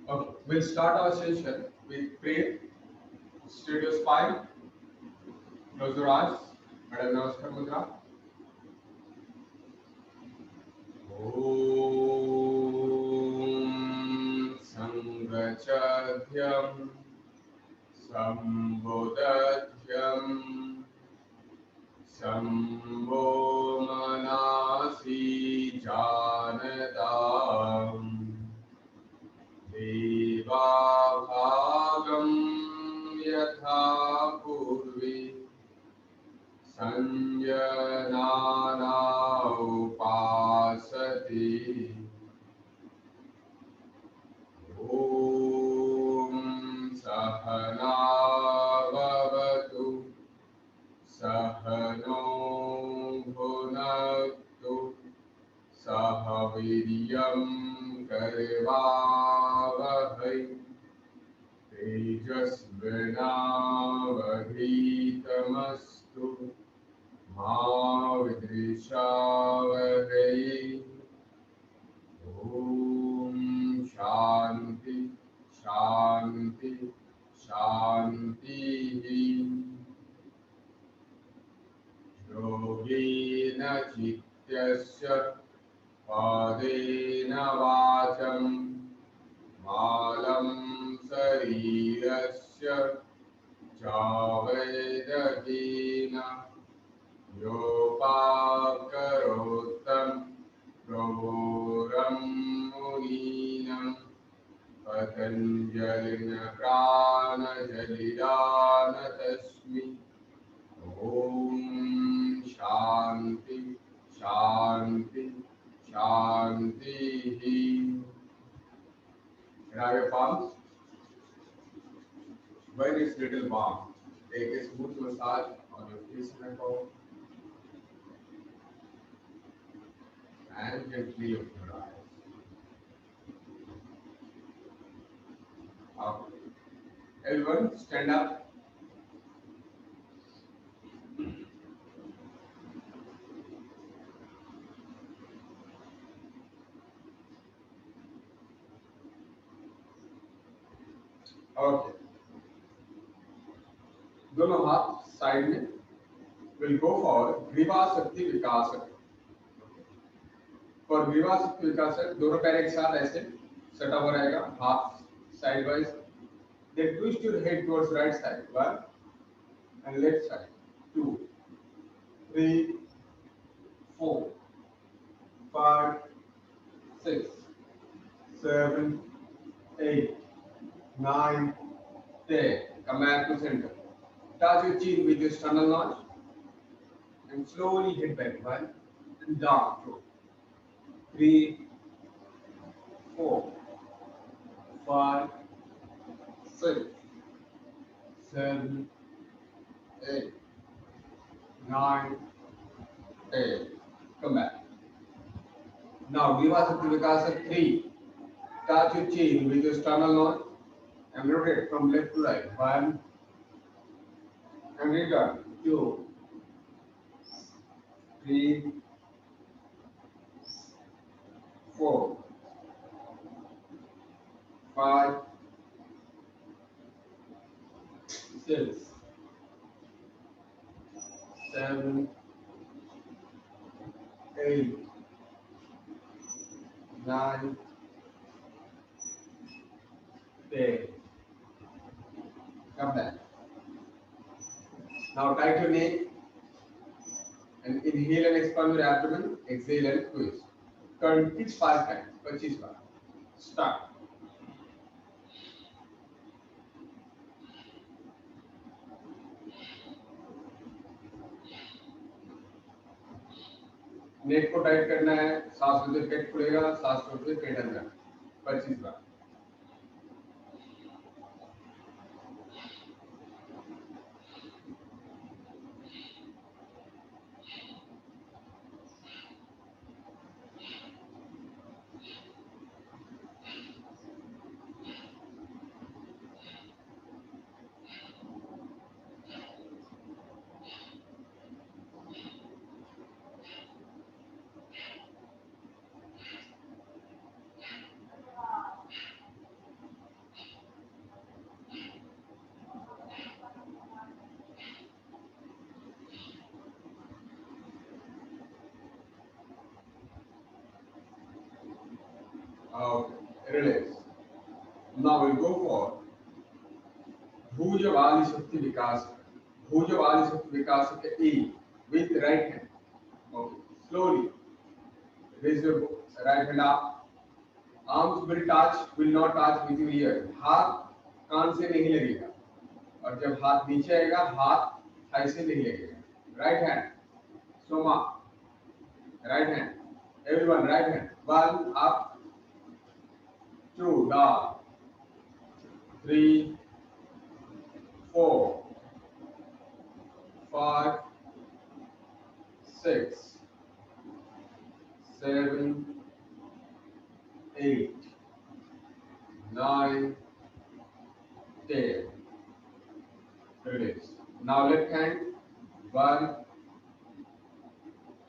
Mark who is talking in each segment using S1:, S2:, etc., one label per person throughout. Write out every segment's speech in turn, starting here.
S1: Okay, we'll start our session with prayer. Straight your spine, close your eyes, Madam Namaskar Mudra. Om Sangachadhyam Sambodhyam Sambho Manasi Janadam Devabhagam Yatha Purvi Sanjanana Upasati Om Sahana Vavatu Sahano Bhunaktu Sahaviryam Karvavahai Tejasvinavadhitamastu Ma Vidrishavahai Om Shanti Shanti Shanti Yogena Chityasya Padena Vacham Malam Sarirasya Chavedakina Yopakarotam Pravoram Muninam Patanjalina Prana Jalidana Tasmi Om Shanti Shanti Shanti. Grab your palms. When it's little warm, take a smooth massage on your face and neck and gently open your eyes. Up. Everyone, stand up. Okay. दोनों हाथ side में. We'll go for ग्रीवा शक्ति विकास. For ग्रीवा शक्ति विकास दोनों पैर एक साथ ऐसे सटा हुआ रहेगा. हाथ side wise. Then twist your head towards right side. 1 and left side. 2, 3, 4, 5, 6, 7, 8, 9, 10. Come back to center. Touch your chin with your sternal notch and slowly hit back. 1 and down. 2, 3, 4, 5, 6, 7, 8, 9, 10. Come back. Now, Vivasakti Vikasa 3. Touch your chin with your sternal notch and rotate from left to right. 1 and return. 2, 3, 4, 5, 6, 7, 8, 9, 10. Come back. Now tight your neck and inhale and expand your abdomen. Exhale and twist. Turn each 5 times. 25 bar. Start. नेक को tight करना है. सांस लेते पेट खुलेगा. सांस छोड़ते पेट अंदर. 25 बार. Okay, relax. Now we'll go for भुजवाली शक्ति विकास. भुजवाली शक्ति विकास के E with right hand. Okay, slowly raise your right hand up. Arms will not touch with your ear. हाथ कान से नहीं लगेगा. और जब हाथ नीचे आएगा हाथ थाई से नहीं लगेगा. Right hand Soma. Right hand everyone. Right hand. 1 up, 2 down, 3, 4, 5, 6, 7, 8, 9, 10. Release. Now left hand. 1,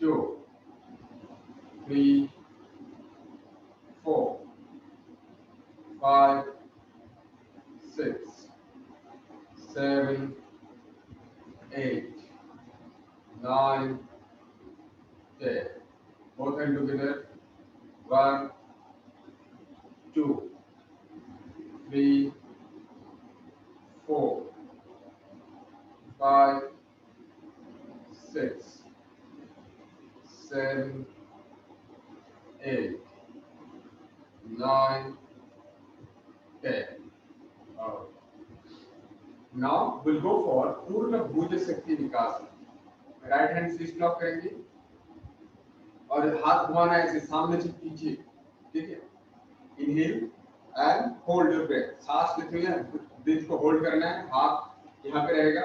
S1: 2, 3, 4, 5, 6, 7, 8, 9, 10. Both hands together. 1, 2, 3, 4, 5, 6, 7, 8, 9, 10. Now we'll go for पूर्ण भुज शक्ति विकास. राइट हैंड स्विच लॉक करेंगे और हाथ घुमाना है ऐसे सामने से पीछे. ठीक है. Inhale and hold your breath. सांस लेते हुए ब्रीथ को होल्ड करना है. हाथ यहाँ पे रहेगा.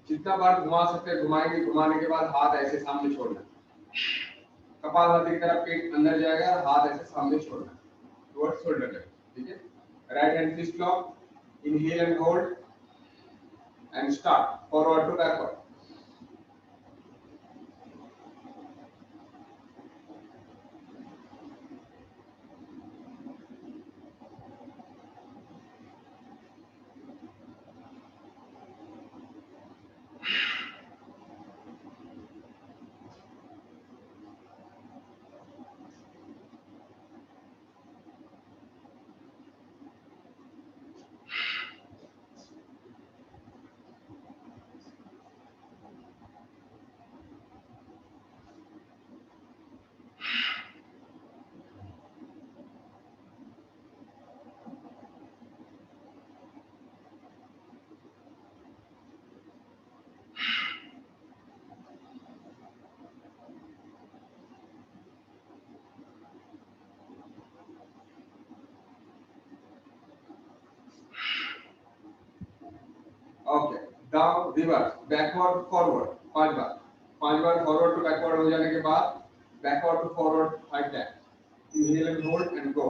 S1: जितना बार घुमा सकते हैं घुमाएंगे. घुमाने के बाद हाथ ऐसे सामने छोड़ना. कपालभाति की तरफ पेट अंदर जाएगा. हाथ ऐसे सामने छोड़ना टुवर्ड्स शोल्डर लेवल. ठीक है. Right hand switch lock. Inhale and होल्ड and start forward to backward. Okay, down reverse backward forward 5 बार. 5 बार फॉरवर्ड टू बैकवर्ड हो जाने के बाद backward to forward 5 times. Inhale and hold and go.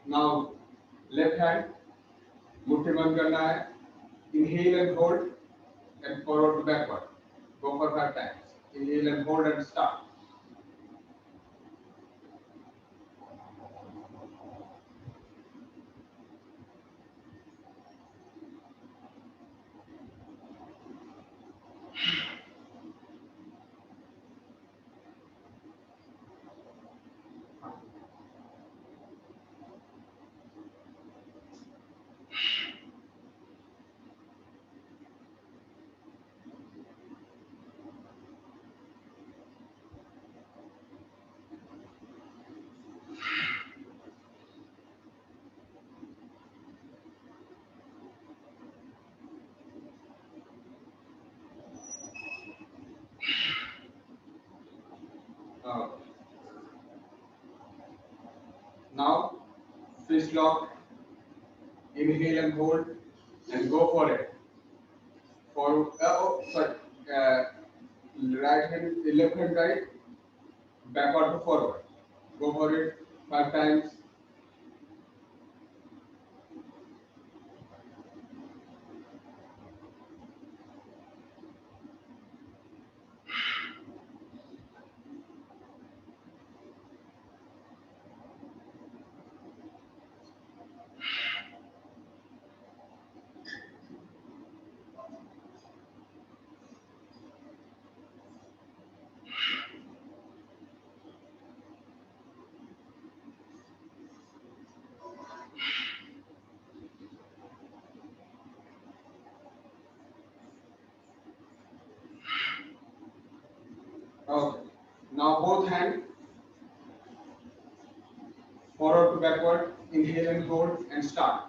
S1: Now left hand मुट्ठी बंद करना है. इनहेल एंड होल्ड and forward to backward. Go for 5 times. Inhale and hold and start. Now, fist lock. Inhale and hold. and go for it. For right hand, left hand, right, backward to forward. Go for it 5 times. Okay. Now both hand forward to backward. Inhale and hold and start.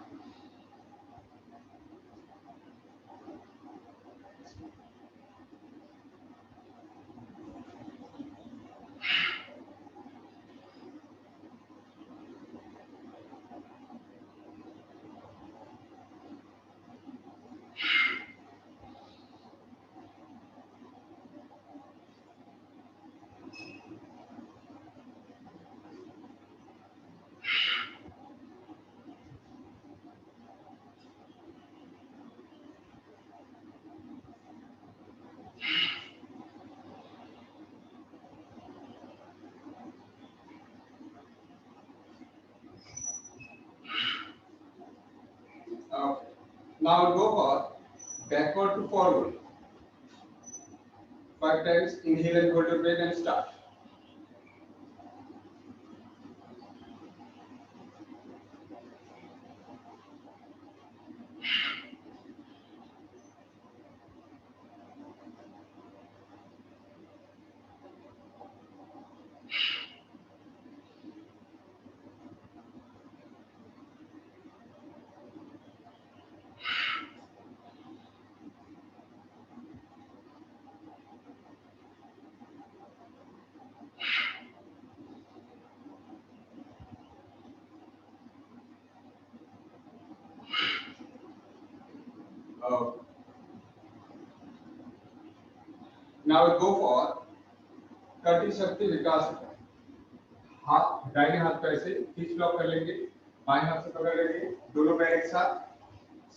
S1: Okay. Now go for backward to forward. 5 times. Inhale and hold your breath and start. Okay. Now go for कटी शक्ति विकास। हाथ दाहिने हाथ पे ऐसे खींच lock कर लेंगे, बाएं हाथ से पकड़ लेंगे, दोनों पैर एक साथ,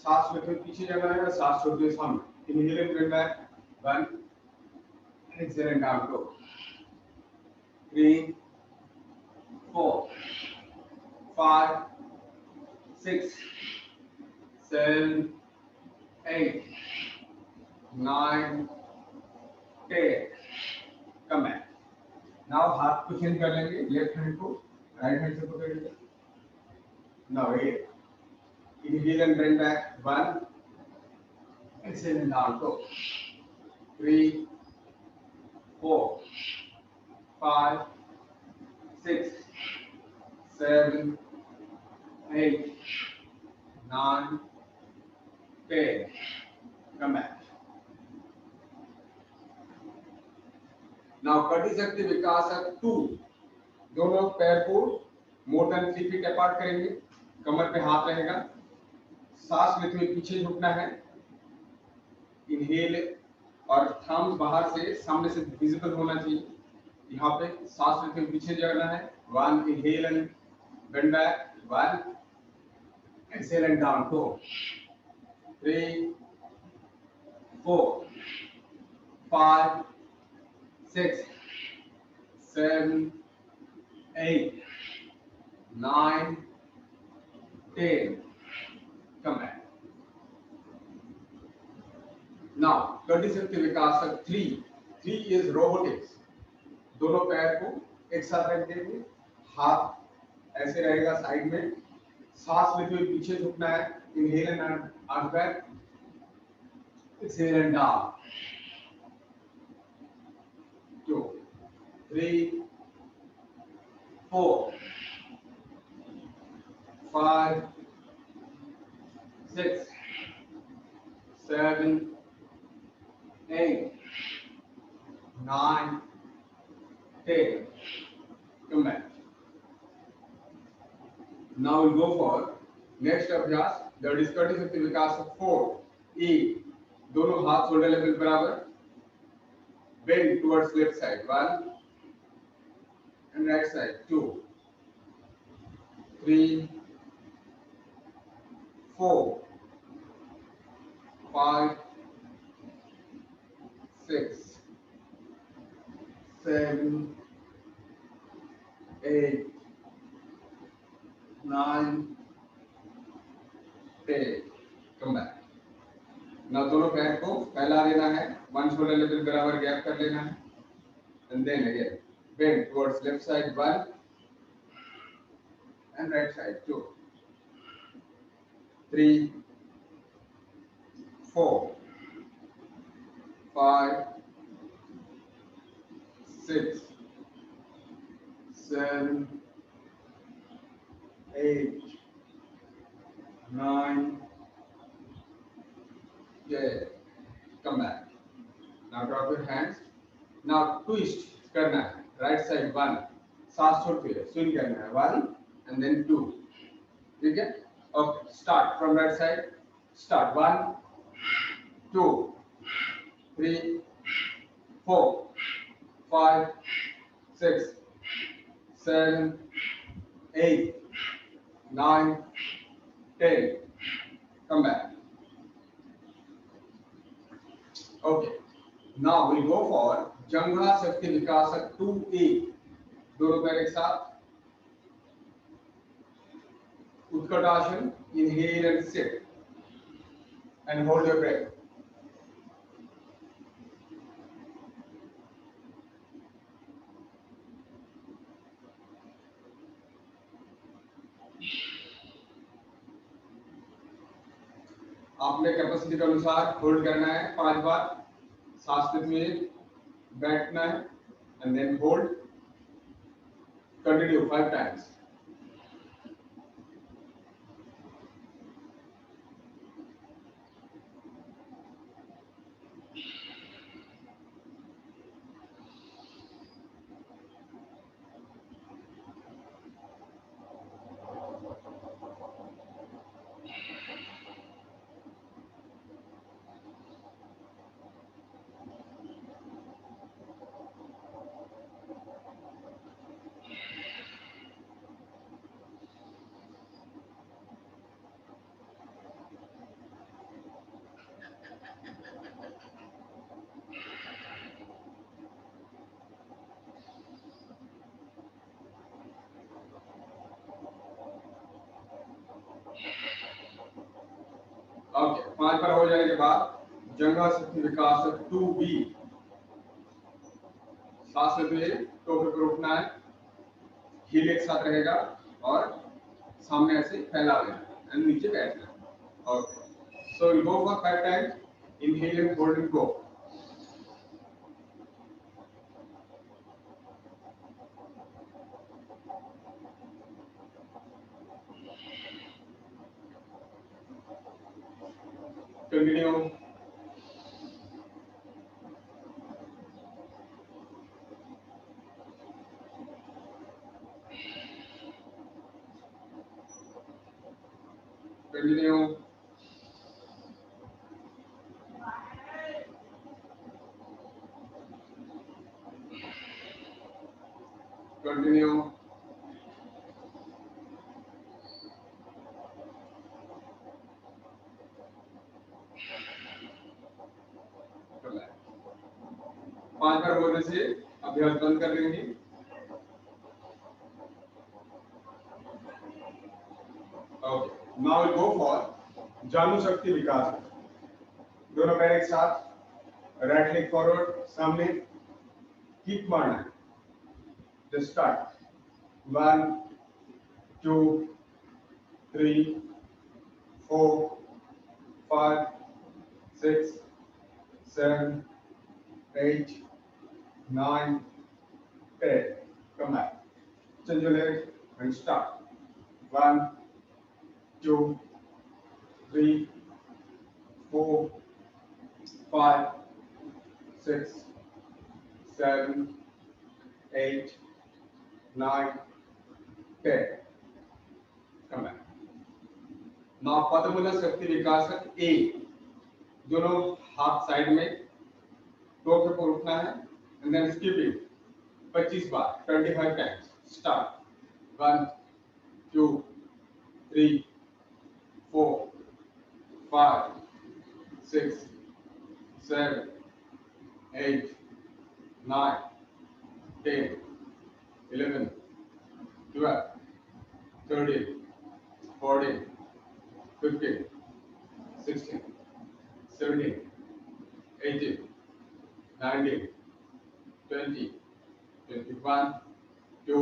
S1: सांस लेते हुए पीछे जाना है और सांस छोड़ते हुए सामने। Inhale and breathe back 1, exhale and down 2, 3, 4, 5, 6, 7, 8, 9, 10. Come back. Now हाथ को चेंज कर लेंगे, लेफ्ट हैंड को राइट हैंड से पकड़ेंगे। Now here, inhale and bend back 1, exhale and down 2, 3, 4, 5, 6, 7, 8, 9, 10. Come back. Now कटी शक्ति विकास 2. दोनों पैर को more than 3 feet apart करेंगे, कमर पे हाथ रहेगा, सांस लेते हुए पीछे झुकना है। इनहेल और थंब बाहर से सामने से विजिबल होना चाहिए। यहाँ पे सांस लेते हुए पीछे जाना है। 1, inhale and bend back 1, exhale and down 2, 3, 4, 5, 6, 7, 8, 9, 10. Come back. Now, कटी शक्ति विकास 3. 3 is robotics. दोनों पैर को एक साथ रख देंगे, हाथ ऐसे रहेगा साइड में, सांस लेते हुए पीछे झुकना है। Inhale and arch back, exhale and down 2, 3, 4, 5, 6, 7, 8, 9, 10. Come back. Now we'll go for next अभ्यास द डिस्कटी शक्ति विकास 4 ई दोनों हाथ शोल्डर लेवल बराबर bend towards left side 1 and right side 2 3 4 5 6 7 8 9 10 come back. ना दोनों पैर को फैला देना है, वन शोल्डर लेवल बराबर गैप कर लेना है and then again bend towards left side 1 and right side 2 3 4 5 6 7 8 9 10 come back। now drop your hands, now twist करना है राइट साइड 1 सांस छोड़ते हुए स्विंग करना है 1 and then 2 ठीक है। Okay start from right side start 1 2 3 4 5 6 7 8 9 10 come back। okay now we go for जंघा शक्ति विकासक 2A दोनों पैर एक साथ Utkatasana inhale and sit and hold your breath। आपने कैपेसिटी के अनुसार होल्ड करना है 5 बार, सांस लेते हुए बैठना है and then hold, continue 5 times। Okay 5 पर हो जाने के बाद जंघा शक्ति विकास 2B सांस लेते हुए टोपे पर उठना है, हील एक साथ रहेगा और सामने ऐसे फैला देना एंड नीचे बैठना है। Okay so will go for 5 times inhale and hold and go. Continue continue continue पांच बार होने से अभ्यास बंद कर देंगे। Okay now will go for जानु शक्ति विकास। दोनों पैर एक साथ, राइट लेग फॉरवर्ड सामने, किक मारना है। Just start 1 2 3 4 5 6 7 8 9 10 come back, change your leg and start 1 2 3 4 5 6 7 8 9 10 come back। Now पदमूल शक्ति विकासक ए, दोनों हाथ साइड में टो के ऊपर उठना है एंड देन स्किपिंग 25 बार 25 times. Start 1 2 3 4 5 6 7 8 9 10 11 12 13 14 15 16 17 18 19 20 21 2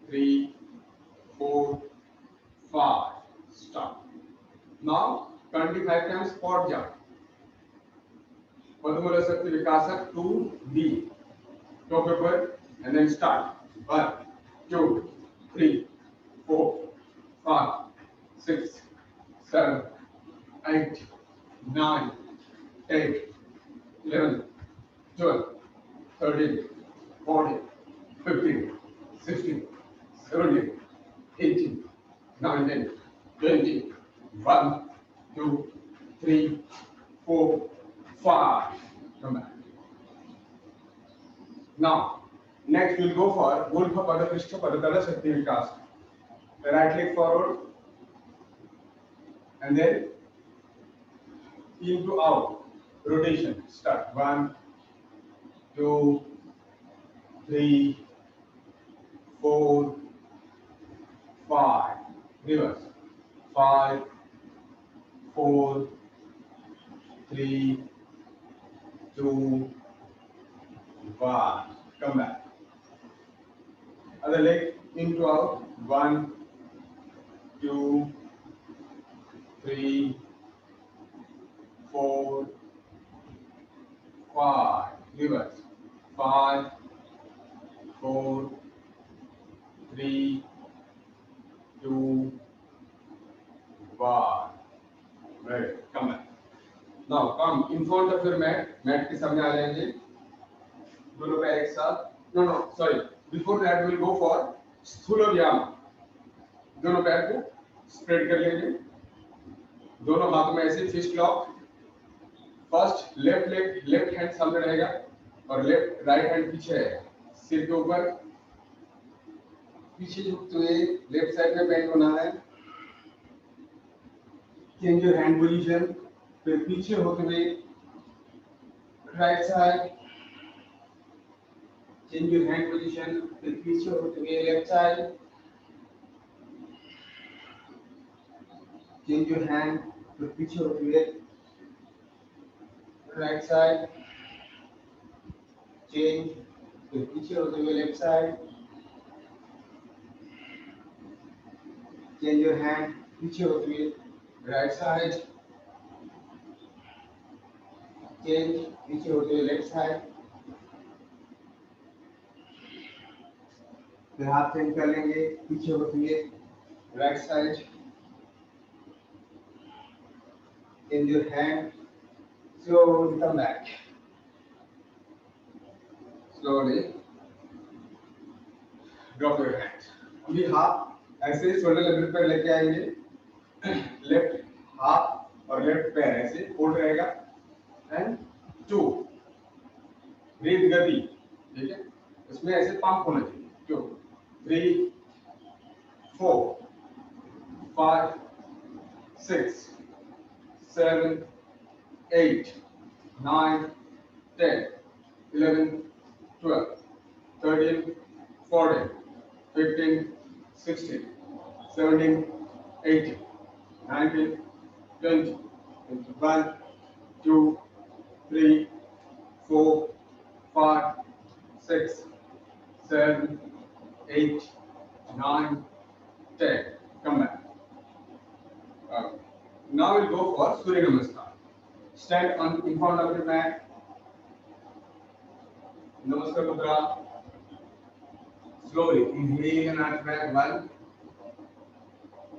S1: 3 4 5. Stop. Now 25 times quad jump. पदमूल शक्ति विकासक 2B. Toe paper and then start. 1 2 3 4 5 6 7 8 9 10 11 12 13 14 15 16 17 18 19 20 1 2 3 4 5. Come back. Now next we'll go for Gulpha Padapishta Padakala Shakti Vikas. Right leg forward and then in to out rotation. Start 1 2 3 4 5. Reverse 5 4 3 2 1. Come back. Other leg into out 1 2 3 4 5. Reverse 5 4 3 2 1. Right. Come back. Now come in front of your mat. Mat के सामने आ जाएंगे. दोनों पैर एक साथ. No, sorry. Before that we'll go for स्थूल व्यायाम. दोनों पैर को स्प्रेड कर लेंगे. दोनों हाथों में ऐसे fist lock. First left leg left hand सामने रहेगा और लेफ्ट राइट हैंड पीछे है. सिर के ऊपर पीछे झुकते हुए लेफ्ट साइड में बेंड होना है. Change your hand position. फिर पीछे होते हुए right side. Change your hand position. फिर पीछे होते हुए left side. Change your hand. फिर पीछे होते हुए राइट साइड. चेंज. फिर पीछे होते हुए left side. Change your hand. पीछे होते हुए राइट साइड. चेंज. पीछे होते हुए लेफ्ट साइड. फिर हाथ चेंज कर लेंगे. पीछे होते हुए right side. Change your hand. Slowly come back. Slowly drop your hand. अभी हाथ ऐसे शोल्डर लेवल पर लेके आएंगे. लेफ्ट हाथ और लेफ्ट पैर ऐसे फोल्ड रहेगा. एंड 2 ब्रीथ गति. ठीक है. इसमें ऐसे पंप होना चाहिए. 2 3 4 5 6 7 8 9 10 11 12 13 14 15 16 17 18 19 20 21 2 3 4 5 6 7 8 9 10. Come back. Now we'll go for Surya Namaskar. Stand on in front of your mat. Namaskar Mudra. Slowly inhale and out back 1.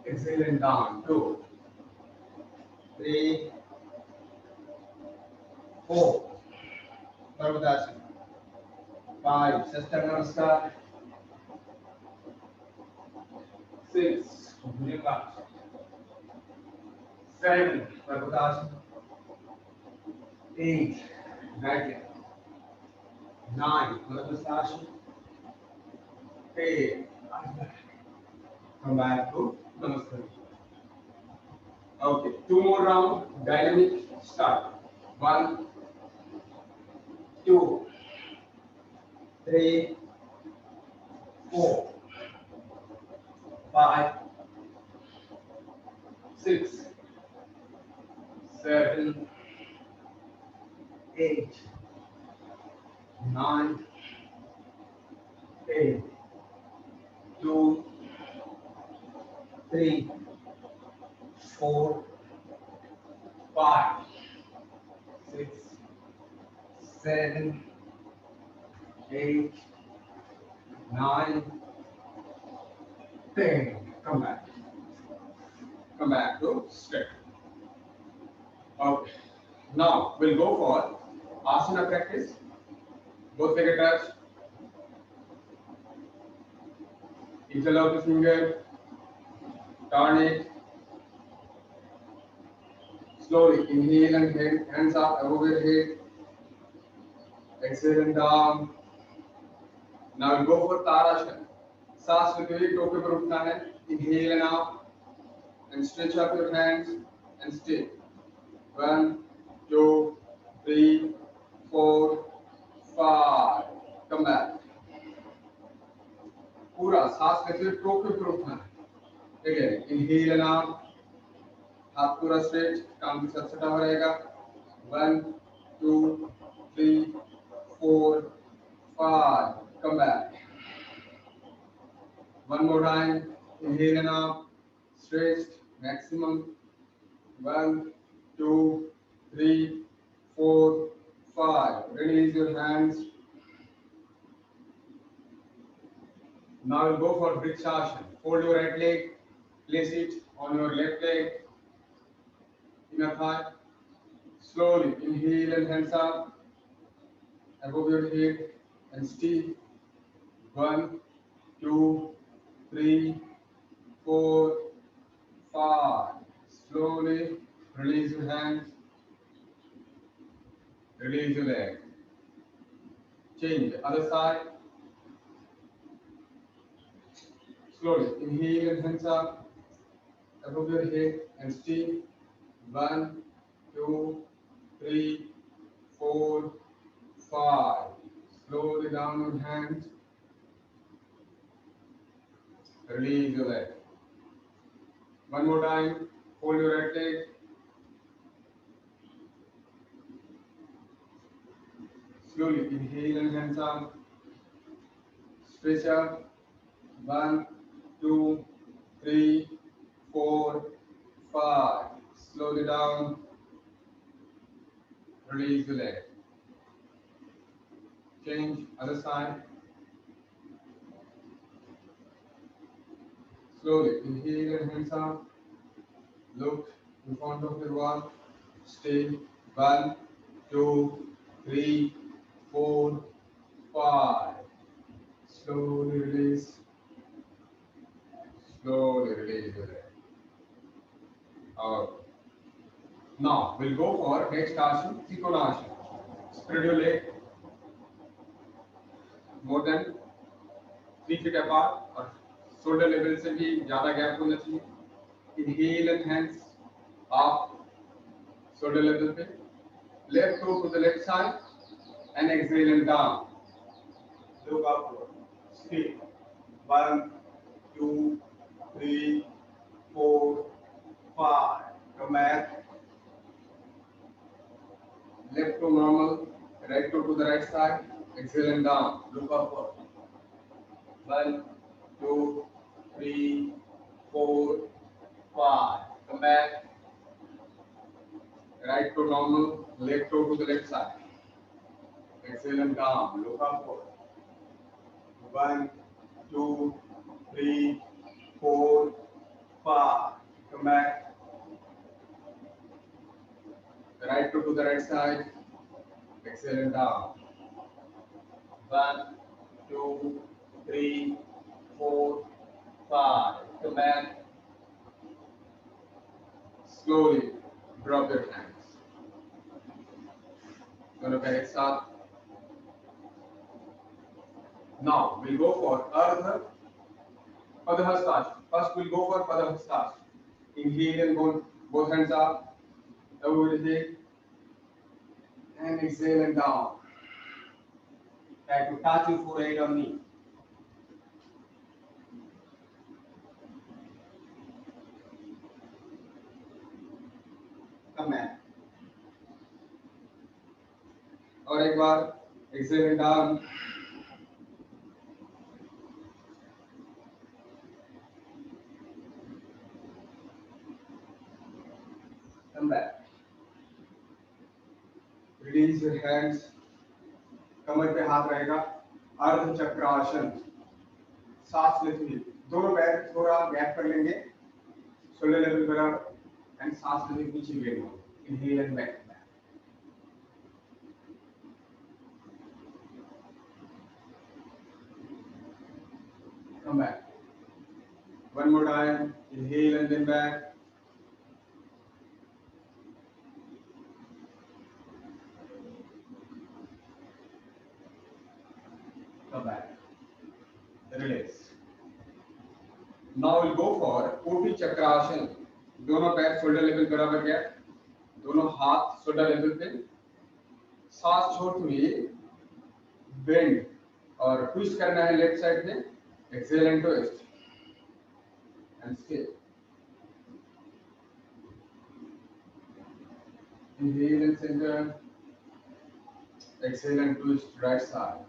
S1: Exhale and down 2 3 4. Parvatasana 5. Sastha Namaskar 6. Bhujangasana 7, Prabhudas. 8, right leg. 9, Prabhudas. 10, come back to Namaste. Okay, two more round, dynamic start. 1, 2, 3, 4, 5, 6, 7, 8, 9, 10, 2, 3, 4, 5, 6, 7, 8, 9, 10. Come back. Come back to straight. Okay. Now we'll go for asana practice. Both leg touch. Interlock the finger. Turn it. Slowly inhale and hands up above your head. Exhale and down. Now we'll go for Tarasana. सांस लेते हुए टोपे पर उठना है. Inhale and out. And stretch up your hands and stay. 1, 2, 3, 4, 5. Come back. पूरा सांस लेते हुए टोपे पर उठना है. Again, inhale and out. हाथ पूरा स्ट्रेच, कान के साथ सटा हुआ रहेगा. 1, 2, 3, 4, 5. Come back. One more time. Inhale and out. Stretched maximum. 1, 2, 3, 4, 5. Release your hands. Now we'll go for Vrikshasana. Fold your right leg. Place it on your left leg. Inner thigh. Slowly inhale and hands up above your head and stay. 1, 2, 3, 4, 5. Slowly release your hands. Release your leg. Change the other side. Slowly inhale and hands up above your head and stay. 1, 2, 3, 4, 5. Slowly down your hands. Release your leg. One more time. Hold your right leg. Slowly inhale and hands up. Stretch up. 1, 2, 3, 4, 5. Slowly down. Release the leg. Change other side. Slowly inhale and hands up. Look in front of your wall. Stay. 1, 2, 3, 4, 5. Slowly release. Slowly release the leg. Now we'll go for next asana, Trikonasana. Spread your leg more than 3 feet apart और shoulder level से भी ज़्यादा gap होना चाहिए. Inhale and hands up, shoulder level पे. Left toe to the left side and exhale and down. Look upward. Stay. 1, 2, 3, 4, 5. Come back. Left toe normal, right toe to the right side. Exhale and down. Look upward. 1, 2, 3, 4, 5. Come back. Right toe normal, left toe to the left side. Exhale and down. Look upward. 1, 2, 3, 4, 5. Come back. Right toe to the right side. Exhale and down. 1, 2, 3, 4, 5. Come back. slowly drop your hands. दोनों पैर एक साथ. Now we'll go for Ardha Padhastasana. First we'll go for Padhastasana. Inhale and both hands up, over the head, and exhale and down. Try to touch your forehead or knee. Come back. और एक बार exhale and down. Come back. Release your hands. कमर पे हाथ रहेगा. अर्ध चक्रासन. सांस लेते हुए दोनों पैर थोड़ा गैप कर लेंगे. शोल्डर लेवल बराबर. एंड सांस लेते पीछे लेंगे. Inhale and back. Come back. One more time. Inhale and then back. Come back. Release. Now we'll go for कोटि चक्रासन. दोनों पैर शोल्डर लेवल बराबर गैप. दोनों हाथ शोल्डर लेवल पे. सांस छोड़ते हुए बेंड और ट्विस्ट करना है लेफ्ट साइड में. Exhale and twist and stay. Inhale and center. Exhale and twist right side.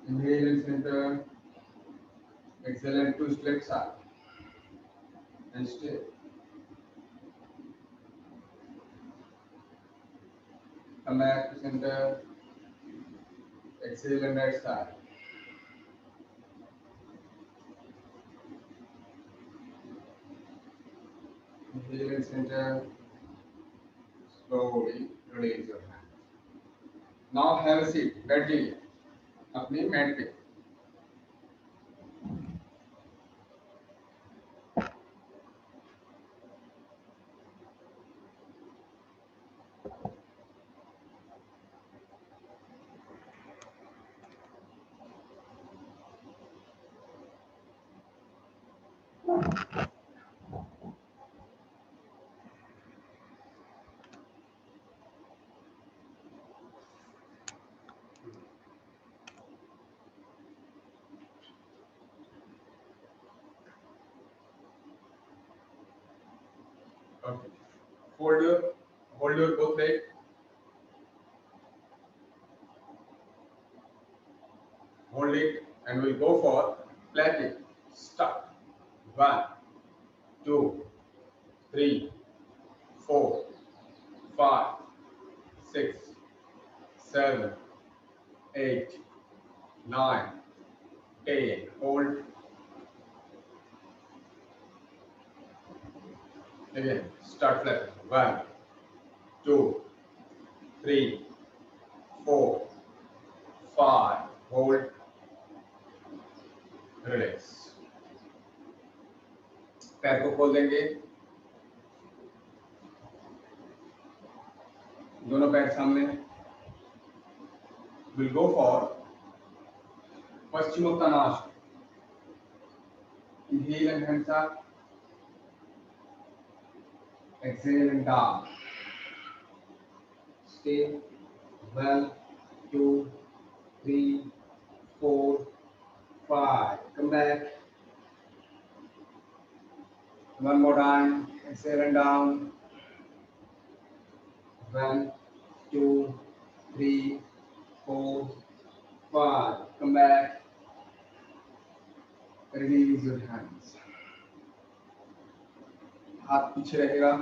S1: Inhale and center. Exhale and twist left side. And stay. Come back to center. Exhale and right side. Inhale and center. Slowly release your hand. Now have a seat. बैठ जाइए अपने mat पे. Okay. Hold your both leg. Hold it and we'll go for planking. Start. 1, 2, 3, 4, 5, 6, 7, 8, 9, 10. Hold. Again, start flapping. 1, 2, 3, 4, 5. Hold. Relax. पैर को खोल देंगे. दोनों पैर सामने. We'll go for Paschimottanasana. Inhale and hands up. Exhale and down. Stay. 1, 2, 3, 4, 5. Come back. One more time. Exhale and down. 1, 2, 3, 4, 5. Come back. Release your hands. हाथ पीछे रहेगा.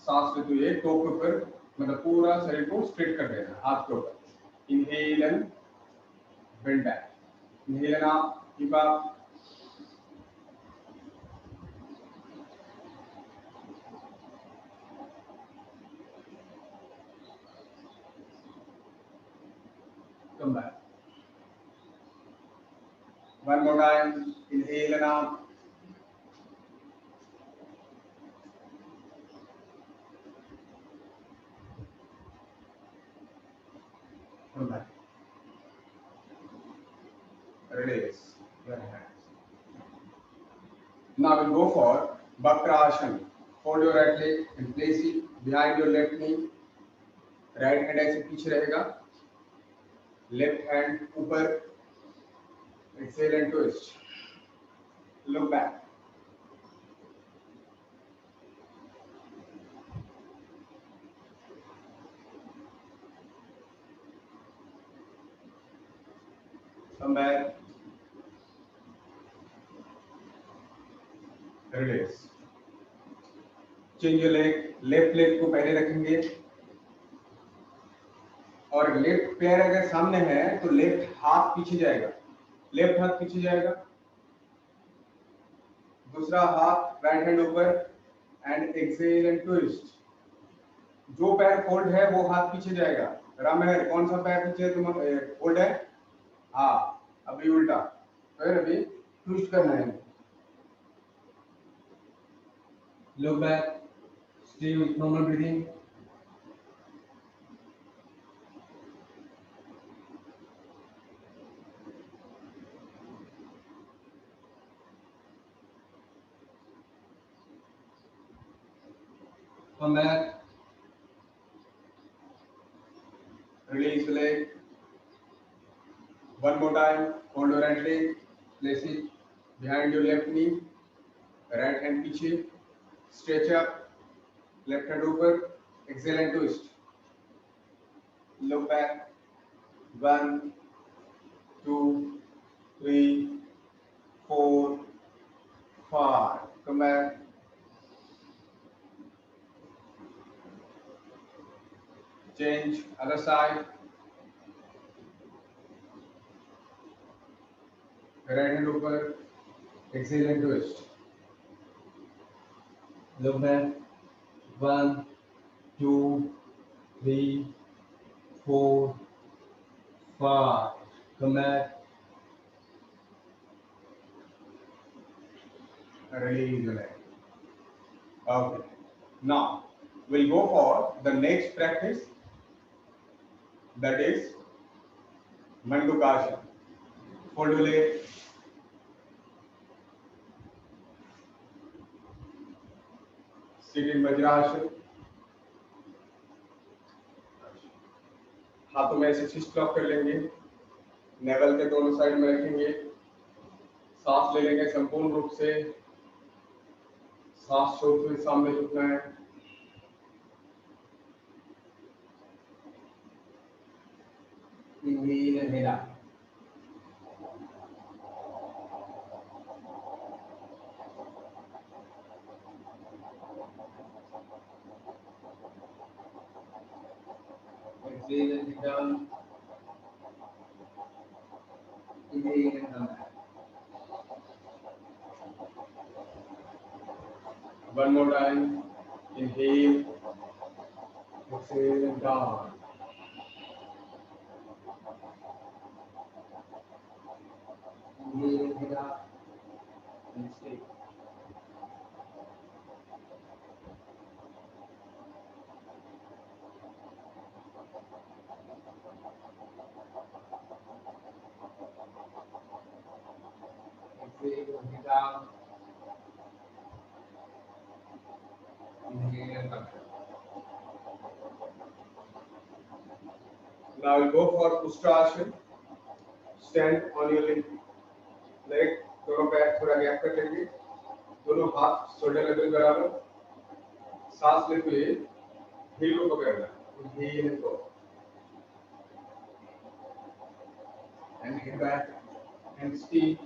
S1: सांस लेते हुए टो के ऊपर मतलब पूरा शरीर को स्ट्रेट कर देना. हाथ के ऊपर. Inhale and bend back. Inhale and up. Keep up. Come back. One more time. Inhale and out. Come back. Release your hands. Now we'll go for Bakrasana. Fold your right leg and place it behind your left knee. Right hand ऐसे पीछे रहेगा. Left hand ऊपर. Exhale and twist. Look back. Come back. Release. Change your leg. Left leg को पहले रखेंगे और left पैर अगर सामने है तो लेफ्ट हाथ पीछे जाएगा. लेफ्ट हाथ पीछे जाएगा. दूसरा हाथ राइट हैंड ऊपर एंड एक्सेल एंड ट्विस्ट. जो पैर फोल्ड है वो हाथ पीछे जाएगा. रामेहर कौन सा पैर पीछे तुम फोल्ड है? हाँ, अभी उल्टा. फिर अभी ट्विस्ट करना है. Look back. Stay with normal breathing. Come back. Release the leg. One more time. Hold your right leg. Place it behind your left knee. Right hand पीछे. Stretch up. Left hand ऊपर. Exhale and twist. Look back. 1, 2, 3, 4, 5. Come back. Change other side. Right hand ऊपर. Exhale and twist. Look back. 1, 2, 3, 4, 5. Come back. Release the leg. Okay. Now we'll go for the next practice. That is Mandukasana. Fold your leg. Sit in Vajrasana. हाथों में ऐसे fist lock कर लेंगे. Naval के दोनों side में रखेंगे. सांस ले लेंगे संपूर्ण रूप से. सांस छोड़ते हुए सामने झुकना है. Inhale and head up. Exhale and head down. Inhale and come back. One more time. Inhale. Exhale and down. Inhale and head up. And stay. Exhale and head down. Inhale and come back. Now we'll go for Ustrasana. Stand on your leg. दोनों पैर थोड़ा gap कर लेंगे. दोनों हाथ shoulder level बराबर. सांस लेते हुए हील को पकड़ना. Inhale and go. And head back and stay.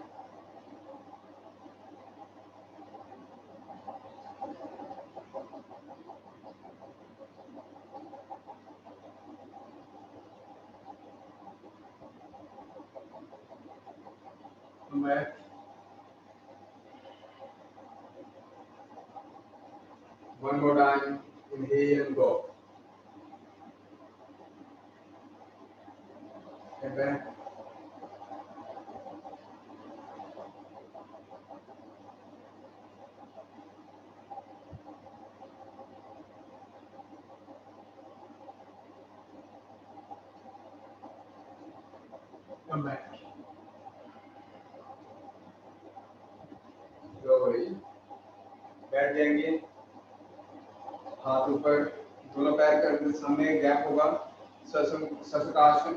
S1: Come back. One more time. Inhale and go. Head back. Come back. Slowly. बैठ जाएंगे, हाथ ऊपर, दोनों पैर कर सामने, गैप होगा, सशुकासन,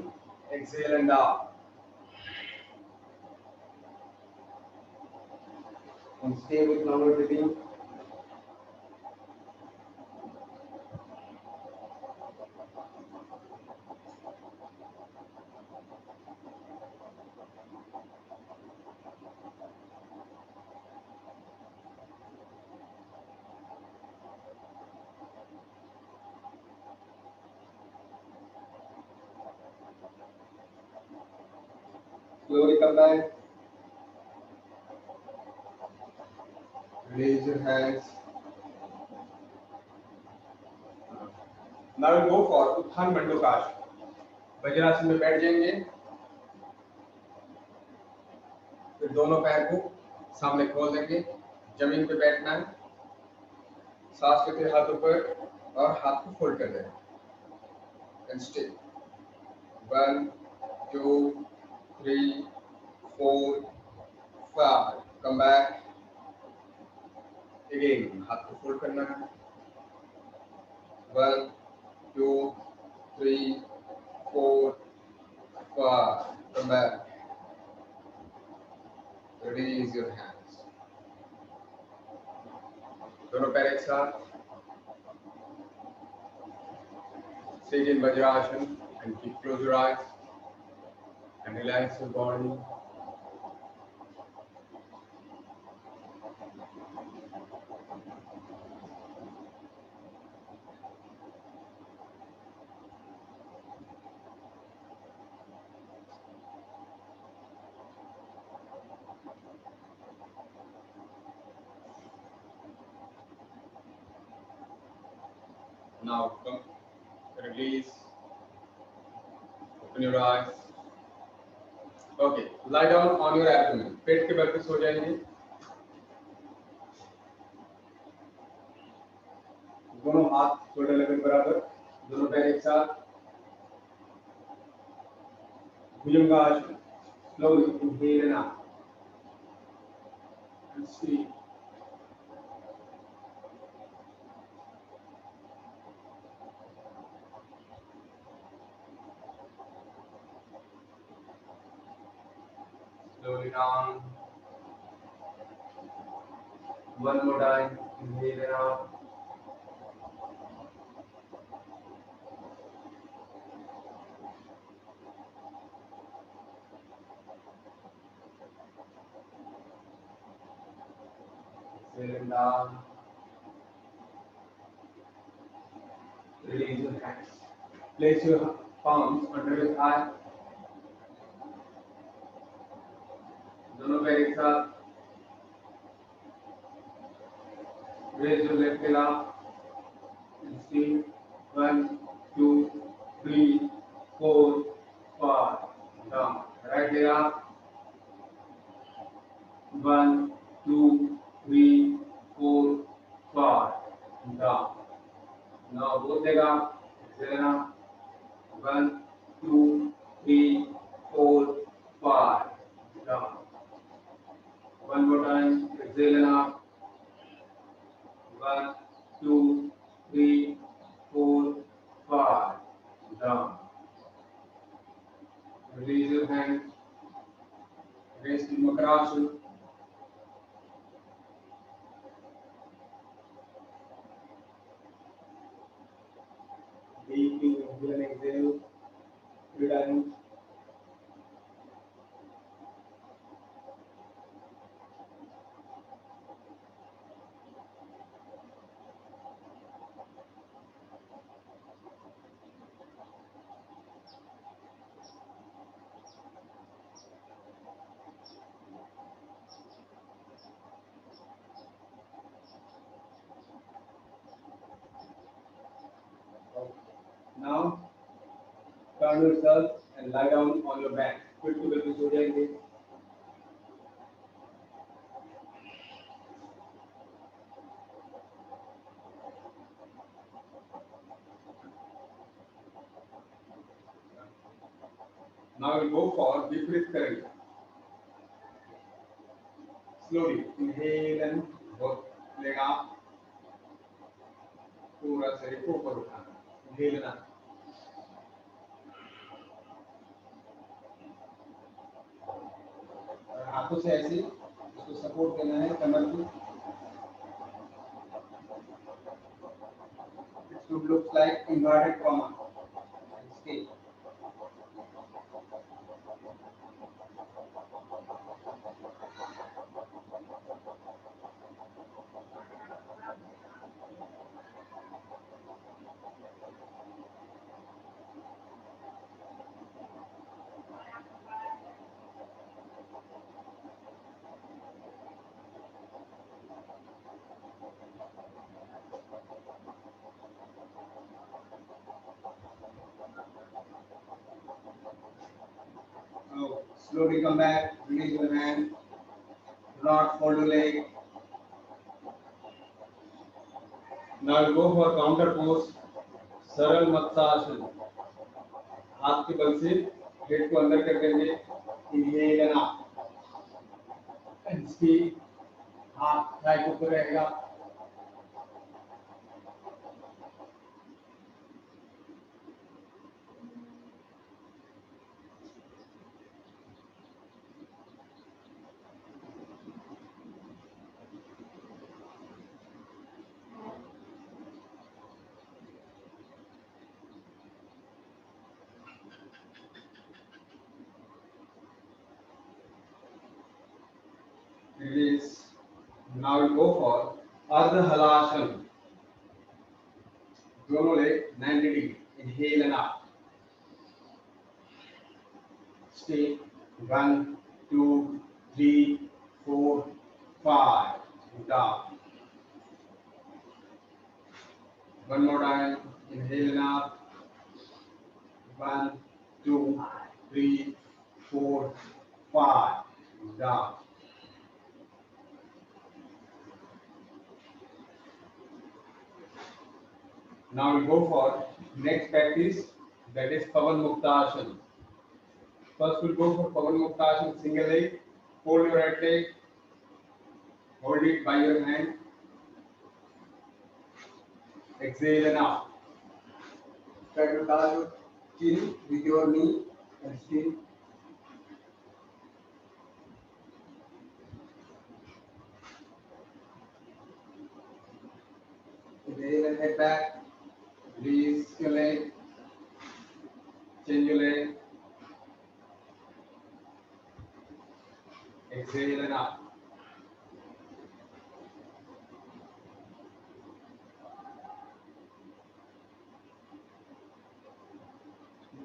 S1: exhale and down, and stay with normal breathing. Slowly come back. Raise your hands. Now we'll go for Utthana Mandukasana. Vajrasana में बैठ जाएंगे, फिर दोनों पैर को सामने खोल देंगे, जमीन पे बैठना है, सांस लेते हाथ ऊपर और हाथ को फोल्ड कर देना, and stay. 1, 2, 3, 4, 5. Come back. Again, हाथ को फोल्ड करना है. 1, 2, 3, 4, 5. Come back. Release your hands. दोनों पैर एक साथ. Sit in Vajrasana and keep close your eyes and relax your body. Now come, release, open your eyes. Okay, lie down on your abdomen. पेट के बल पे सो जाएंगे. दोनों हाथ शोल्डर लेवल बराबर, दोनों पैर एक साथ. भुजंगासन. Slowly inhale and out. And sleep. Slowly down. One more time. Inhale and out. Exhale and down. Release your hands. Place your palms under your thigh. दोनों पैर एक साथ. Raise your left leg up. And see. 1, 2, 3, 4, 5. Down. Right leg up. 1, 2, 3, 4, 5. Down. Now both leg up. Exhale up. 1, 2, 3, 4, 5. Down. One more time. Exhale and up. 1, 2, 3, 4, 5. Down. Release your hands. Rest in Makarasana. Deeply inhale and exhale. 3 times. Now turn yourself and lie down on your back. फिर to बिल्कुल सो जाएंगे. Now we'll go for deep breath करेंगे. Slowly inhale and बहुत लेगा पूरा शरीर को ऊपर उठाना. Inhale ना. हाथों से ऐसे इसको सपोर्ट देना है कमर को. It should look like inverted comma. Stay. Now slowly come back. Release your hand. Do not fold your leg. Now we'll go for counter pose. सरल मत्स्यासन. हाथ के बल से हेड को अंदर कर देंगे. Inhale and out. And speed. हाथ थाई के ऊपर रहेगा. Release. Now we'll go for Ardha Halasana. दोनों leg 90 degree. Inhale and out. Stay. 1, 2, 3, 4, 5. Down. One more time. Inhale and out. 1, 2, 3, 4, 5. Down. Now we go for next practice, that is Pavan Muktasana. First we'll go for Pavan Muktasana, single leg. Hold your right leg. Hold it by your hand. Exhale and out. Try to touch your chin with your knee and stay. Inhale and head back. Release your leg. Change your leg. Exhale and out.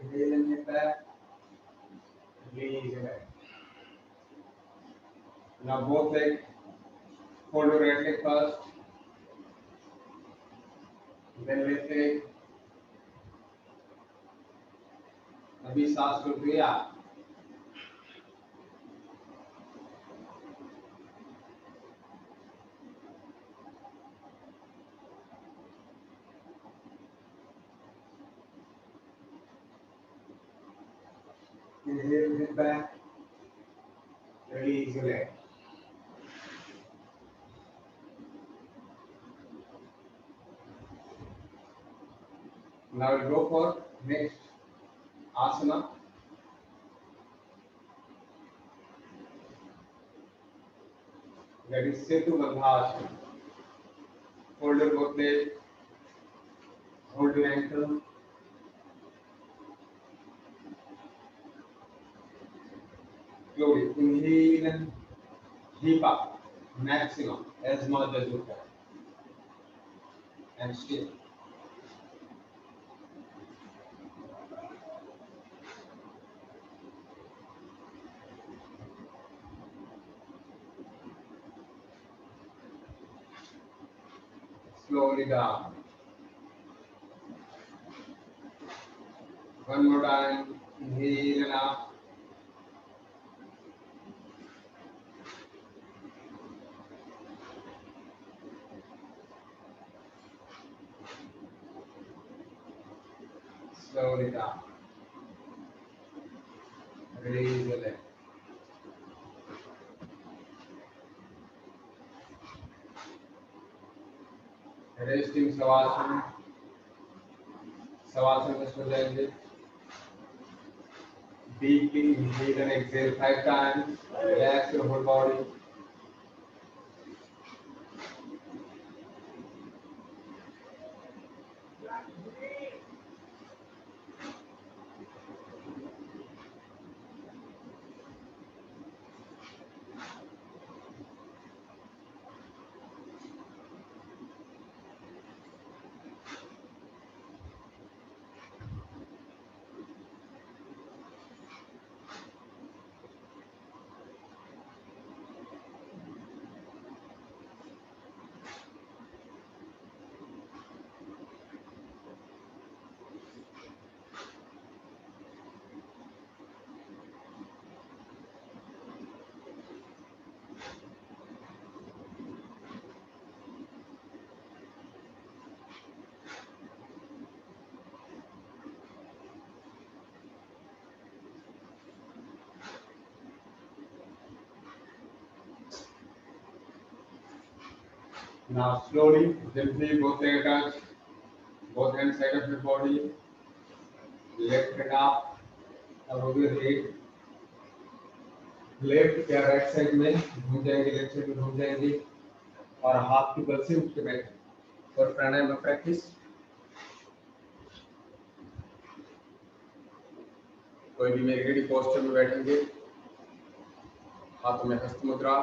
S1: Inhale and head back. Release your leg. Now both legs. Hold your right leg first. Then left leg. अभी सांस रुक गया. Inhale, head back. Release your leg. Now we'll go for next asana. That is Setu Bandhasana. Hold your both legs. Hold your ankle. Slowly inhale and deep up. Maximum as much as you can. And stay. Slowly down. One more time. Inhale and out. Slowly down. Raise the leg. Resting Savasana. Savasana में सो जाएंगे. Deeply inhale and exhale 5 times. Relax your whole body. Now slowly, gently, both legs touch, both hands side of your body, left hand up, above your head, left या right side में घूम जाएंगे, left side में घूम जाएंगे और हाथ की बल से उठ के बैठे. और प्राणायाम प्रैक्टिस. कोई भी मेरी पोस्चर में बैठेंगे, हाथों में हस्त मुद्रा.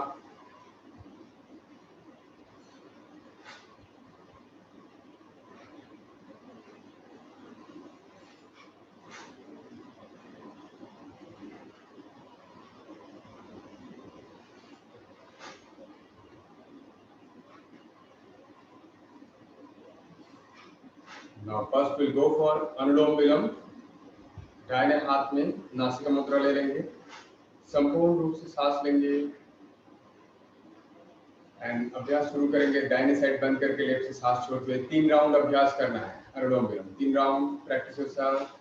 S1: Now first we'll go for अनुलोम विलोम. दाहिने हाथ में नासिका मुद्रा ले लेंगे, संपूर्ण रूप से सांस लेंगे एंड अभ्यास शुरू करेंगे. दाहिने साइड बंद करके लेफ्ट से सांस छोड़ते हुए 3 राउंड अभ्यास करना है. अनुलोम विलोम 3 round practice yourself.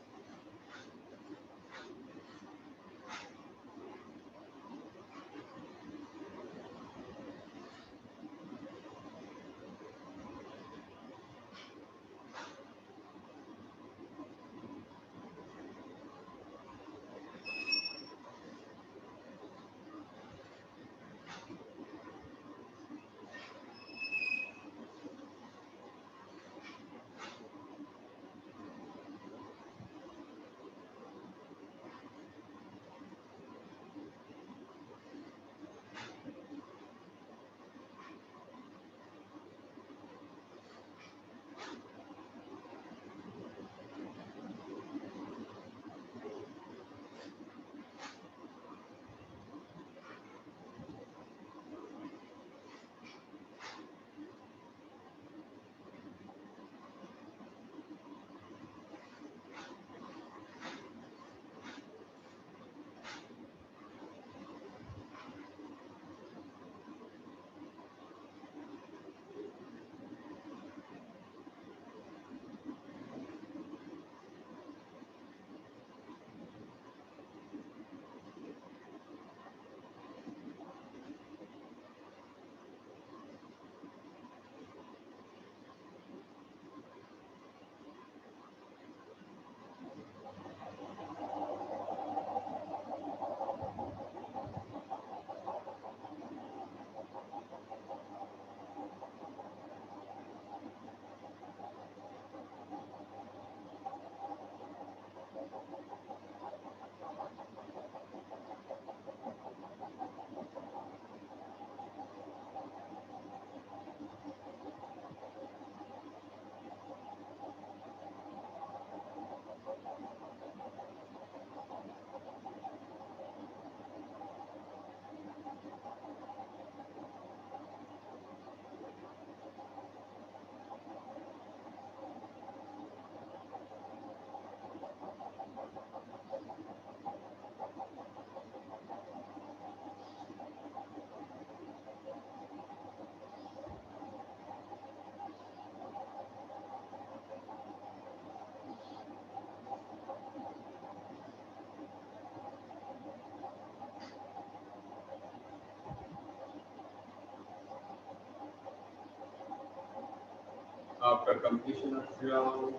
S1: After completion of the round,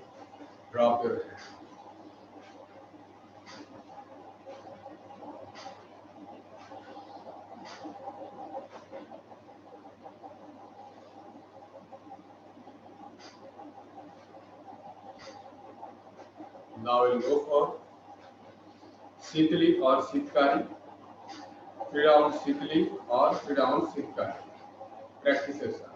S1: drop your hand. Now we'll go for Sitli or Sitkari. 3 rounds Sitli or 3 rounds Sitkari. Practices are.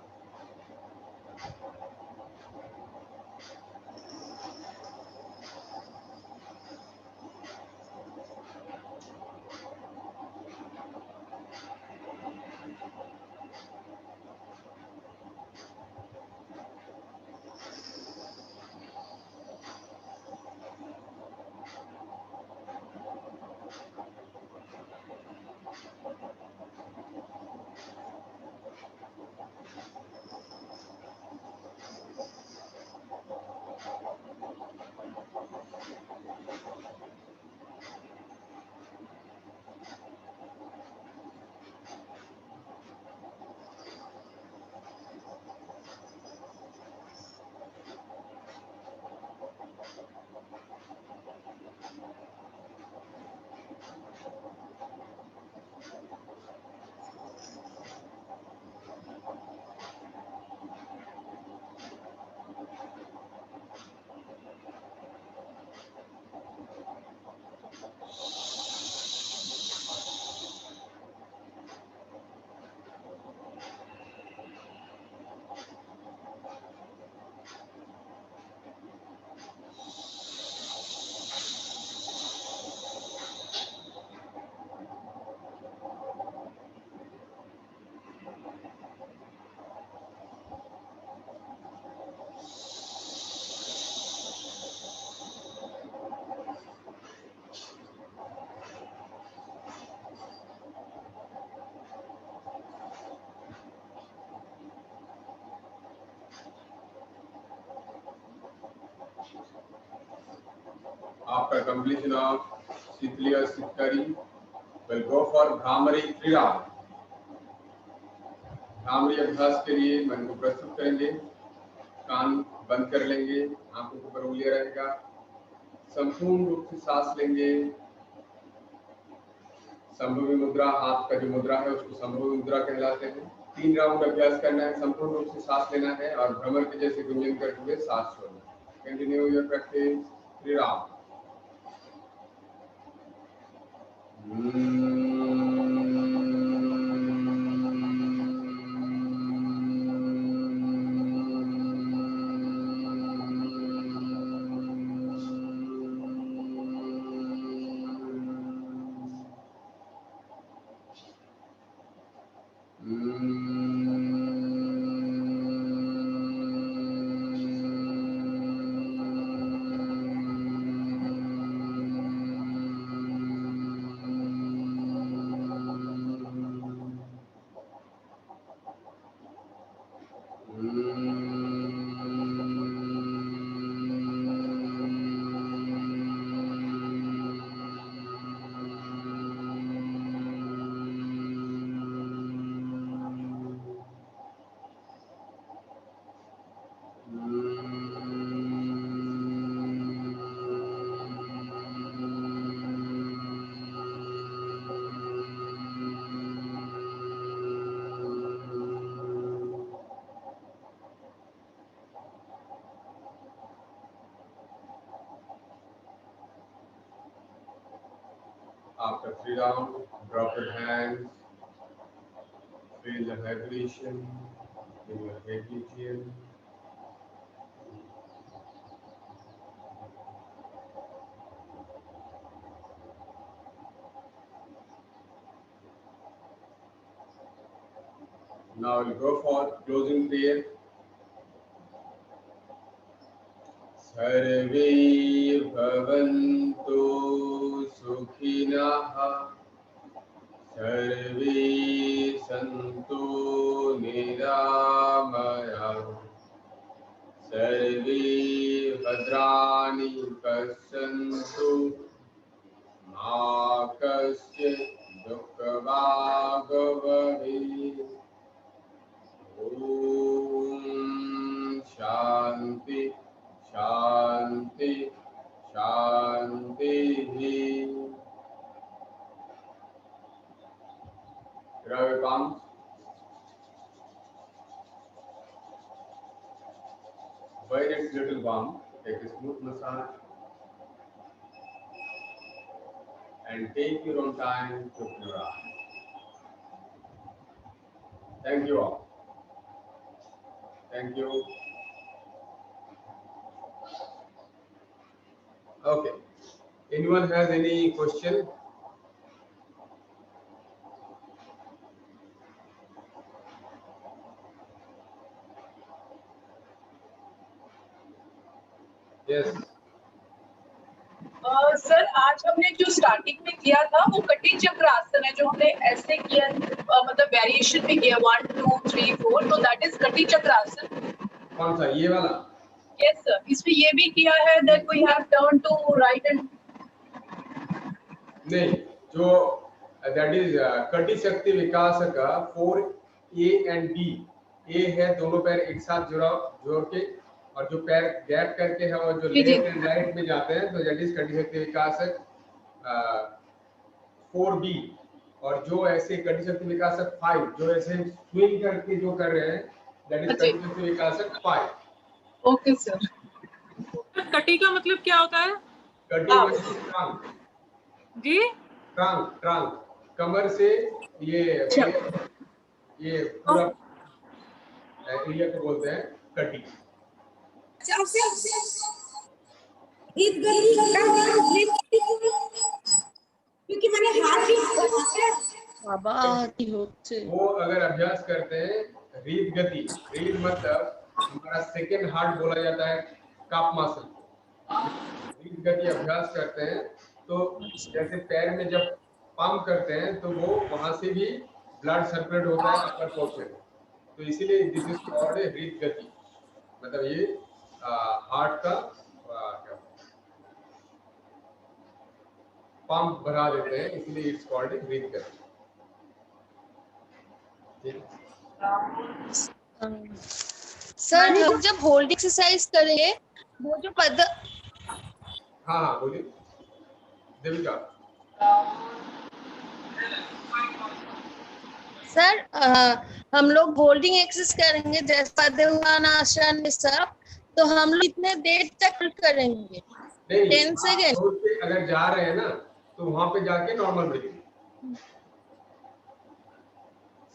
S1: After completion of Sitli or Sitkari, we'll go for Bhramari 3 round. Bhramari अभ्यास के लिए मन को प्रस्तुत करेंगे, कान बंद कर लेंगे, आंखों को ऊपर उंगलियां रहेगा, संपूर्ण रूप से सांस लेंगे। संभवी मुद्रा, हाथ का जो मुद्रा है उसको संभवी मुद्रा कहलाते हैं। 3 राउंड अभ्यास करना है, संपूर्ण रूप से सांस लेना है और भ्रमर के जैसे गुंजन करते हुए सांस छोड़ना है। Continue your practice 3 round. After 3 rounds, drop your hands, feel the vibration in your head region. Now we'll go for closing prayer. सर्वे भवन्तु सुखिनः, सर्वे सन्तु निरामयाः, सर्वे भद्राणि पश्यन्तु, मा कश्चित् दुःखभाग् भवेत्। ॐ शान्ति। where it's little warm, take a smooth massage and take your own time to open your eyes. Thank you all. Thank you. Okay. Anyone has any question? Yes.
S2: Sir आज हमने जो स्टार्टिंग में किया था वो कटी चक्र आसन है, जो हमने ऐसे किया मतलब वेरिएशन में किया 1 2 3 4, तो दैट इज कटी चक्र आसन।
S1: कौन सा, ये वाला?
S2: यस सर, इसमें ये भी किया है that we have turn to right and
S1: नहीं, जो दैट इज कटी शक्ति विकास का 4A and B। ए है दोनों पैर एक साथ जोड़ के, और जो पैर गैप करके है वो जो लेफ्ट एंड राइट में जाते हैं, तो दैट इज कटी शक्ति विकास 4B। और जो ऐसे कटी शक्ति विकास 5, जो ऐसे स्विंग करके जो कर रहे हैं, दैट इज कटी शक्ति विकास 5।
S2: Okay sir.
S3: कटी का मतलब क्या होता है?
S1: कटी मतलब ट्रंक
S3: जी,
S1: ट्रंक कमर से ये पूरा एरिया को बोलते हैं कटी।
S4: क्योंकि मैंने हाथ
S1: वो अगर अभ्यास करते हैं रीत गति, रीत मतलब हमारा सेकेंड हार्ट बोला जाता है काप मसल। रीत गति अभ्यास करते हैं तो जैसे पैर में जब पंप करते हैं तो वो वहां से भी ब्लड सर्कुलेट होता है अपर पोर्शन, तो इसीलिए दिस इज कॉल्ड रीत गति। मतलब ये हार्ट का पंप बढ़ा देते हैं, इसलिए इट्स कॉल्ड रीत गति।
S4: सर हम जब होल्ड एक्सरसाइज करेंगे वो जो पद
S1: हाँ बोलिए देविका।
S4: सर हम लोग होल्डिंग एक्सरसाइज करेंगे जैसे पद्मासनासन सब, तो हम लोग कितने देर तक करेंगे? 10 सेकेंड।
S1: अगर जा रहे हैं ना तो वहां पे जाके नॉर्मल ब्रीथिंग,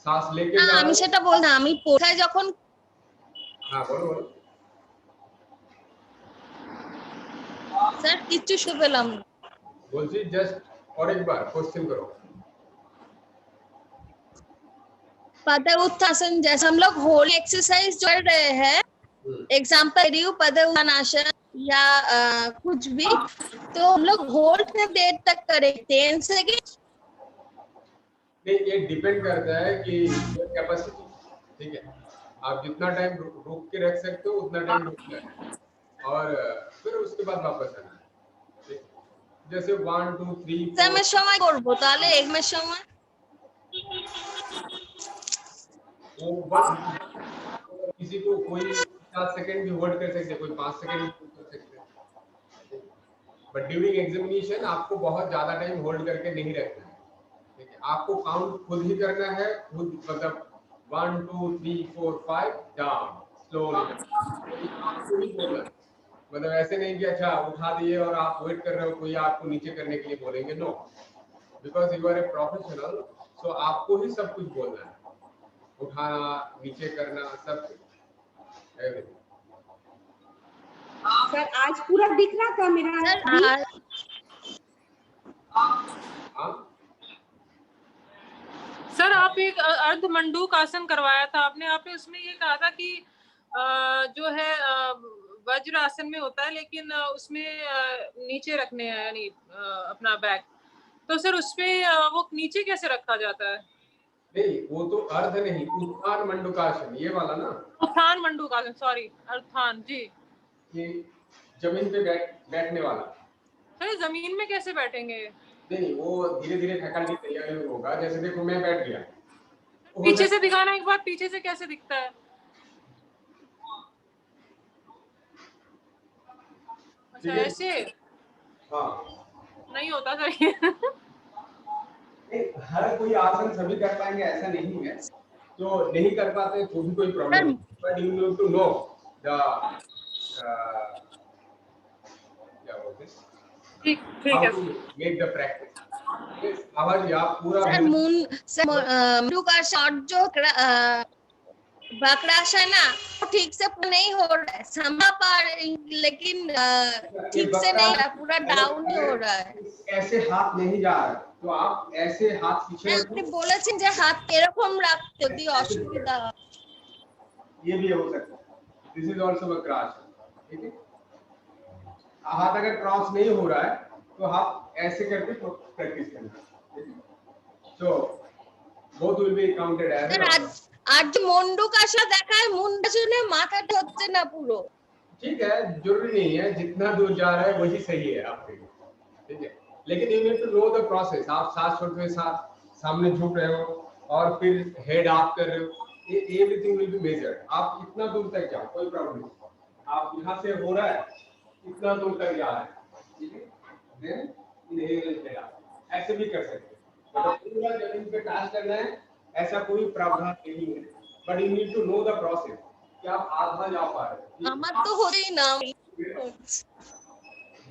S1: सांस लेके
S4: আমি সেটা বলছি, আমি কোথায় যখন
S1: हाँ बोलो
S4: স্যার কিচ্ছু শুনে পেলাম না।
S1: बोलছি जस्ट और एक बार क्वेश्चन करो।
S4: पद्मासनासन जैसे हम लोग होल्ड एक्सरसाइज कर रहे हैं, एग्जाम्पल दे रही हूँ पद्मासनासन या कुछ भी, तो हम लोग होल्ड कितने देर तक करें? 10 सेकेंड?
S1: नहीं, ये डिपेंड करता है कि कैपेसिटी, ठीक है। आप जितना टाइम रुक के रख सकते हो उतना टाइम रुकना है, और फिर उसके बाद वापस आना है, ठीक है। जैसे 1 2 3
S4: স্যার मैं সময় করব তাহলে এক মাস সময়
S1: वो बस किसी को कोई 7 सेकंड भी होल्ड कर सकते हैं, कोई 5 सेकंड भी होल्ड कर सकते हैं, बट ड्यूरिंग एग्जामिनेशन आपको बहुत ज्यादा टाइम होल्ड करके नहीं रखना है, ठीक है। आपको काउंट खुद ही करना है, खुद मतलब 1 2 3 4 5 डाउन स्लोली, आपको ही बोलना, मतलब ऐसे नहीं कि अच्छा उठा दिए और आप वेट कर रहे हो कोई आपको नीचे करने के लिए बोलेंगे, no, because you are a professional, so आपको ही सब कुछ बोलना है, उठाना नीचे करना सब कुछ, एवरीथिंग।
S5: सर आज पूरा दिख रहा था मेरा।
S3: सर आप एक अर्ध मंडूक आसन करवाया था आपने उसमें ये कहा था कि जो है वज्र आसन में होता है, लेकिन उसमें नीचे रखने हैं यानी अपना बैक, तो सर उसमें वो नीचे कैसे रखा जाता है?
S1: नहीं, वो तो अर्ध नहीं, उत्थान मंडूकासन ये वाला ना,
S3: उत्थान मंडूकासन, सॉरी उत्थान जी,
S1: कि जमीन पे बैठने वाला।
S3: सर जमीन में कैसे बैठेंगे?
S1: नहीं, वो धीरे धीरे फैकल्टी तैयारी में होगा। जैसे देखो मैं बैठ गया,
S3: पीछे से दिखाना एक बार, पीछे से कैसे दिखता है? अच्छा ऐसे?
S1: हाँ,
S3: नहीं होता सर ये।
S1: हर कोई आसन सभी कर पाएंगे ऐसा नहीं है, जो नहीं कर पाते तो भी कोई प्रॉब्लम नहीं, but you need to know the क्या बोलते हैं,
S3: ठीक ठीक
S1: हाउ
S3: है
S1: टू मेक द प्रैक्टिस। आवाज आप पूरा
S4: सर मुंडू का शॉट जो वक्रासन ना वो ठीक से नहीं हो रहा है, समा पा लेकिन ठीक से नहीं हो रहा, पूरा डाउन ही हो रहा है।
S1: ऐसे हाथ नहीं जा रहा, तो आप ऐसे हाथ पीछे
S4: আপনি বলেছেন যে হাত এরকম রাখতে যদি অসুবিধা হয়।
S1: ये भी हो सकता है, दिस इज आल्सो वक्रासन, ठीक है। हाथ अगर क्रॉस नहीं हो रहा है तो हाथ ऐसे करके प्रैक्टिस करना, so both will be counted as
S4: sir আজ মুন্ডু কাশা দেখায় মুন্ডু শুনে মাথাটা হচ্ছে না পুরো।
S1: ठीक है, जरूरी नहीं है जितना दूर जा रहा है वही सही है आपके लिए, ठीक है। लेकिन you need to know the process. आप सांस छोड़ते हुए सामने झुक रहे हो और फिर हेड अप कर रहे हो, एवरीथिंग विल बी मेजर्ड। आप इतना दूर तक जाओ, कोई प्रॉब्लम नहीं। आप यहां से हो रहा है इतना दूर तक जा रहा है, ठीक है, देन इनहेल किया, ऐसे भी कर सकते हैं। मतलब पूरा जमीन पे टच करना है ऐसा कोई प्रावधान नहीं है, but you need to know the process कि आप आधा जा पा रहे हो।
S4: আমার তো হবেই না।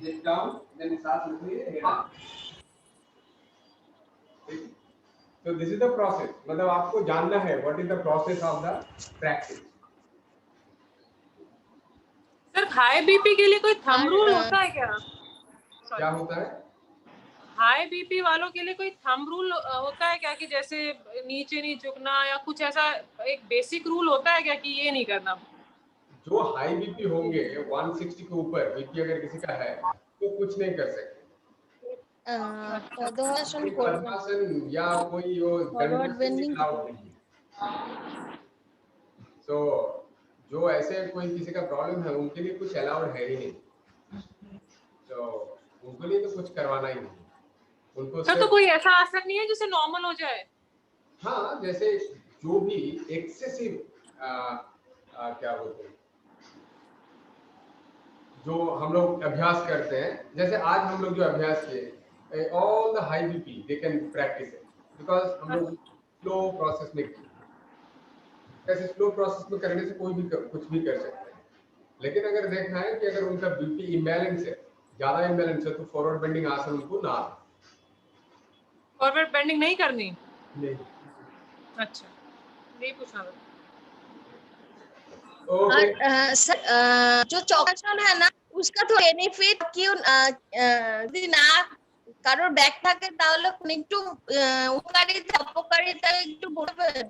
S1: Get down, then सांस लीजिए, head up. So this is the process. मतलब आपको जानना है what is the process of the practice.
S3: Sir high BP के लिए कोई थंब रूल होता है क्या?
S1: क्या होता है?
S3: हाई बीपी वालों के लिए कोई थंब रूल होता है क्या, कि जैसे नीचे नहीं झुकना या कुछ ऐसा एक बेसिक रूल होता है क्या कि ये नहीं करना?
S1: जो हाई बीपी होंगे 160 के ऊपर बीपी अगर किसी का है तो कुछ नहीं कर सकते।
S4: পদ্মাসন করবেন,
S1: पद्मासन या कोई वो
S4: Forward bending
S1: तो जो ऐसे कोई किसी का प्रॉब्लम है उनके लिए कुछ अलाउड है ही नहीं, तो उनके लिए तो कुछ करवाना ही नहीं उनको।
S3: सर तो कोई ऐसा आसन नहीं है जिससे नॉर्मल हो जाए?
S1: हाँ, जैसे जो भी एक्सेसिव क्या बोलते हैं, जो हम लोग अभ्यास करते हैं, जैसे आज हम लोग जो अभ्यास किए, all the high BP they can practice it, because हम लोग स्लो प्रोसेस में किए। ऐसे स्लो प्रोसेस में करने से कोई भी कुछ भी कर सकता है। लेकिन अगर देखना है कि अगर उनका बीपी इम्बैलेंस है, ज्यादा इम्बैलेंस है, तो फॉरवर्ड बेंडिंग आसन उनको ना,
S3: फॉरवर्ड बेंडिंग नहीं करनी।
S1: नहीं।
S3: अच्छा, नहीं पूछना था।
S1: ओके,
S4: सर जो চক্রাসন है ना उसका तो बेनिफिट क्यों যদি না কারোর ব্যাক থাকে তাহলে একটু উপকারিতা অপকারিতা একটু বলবেন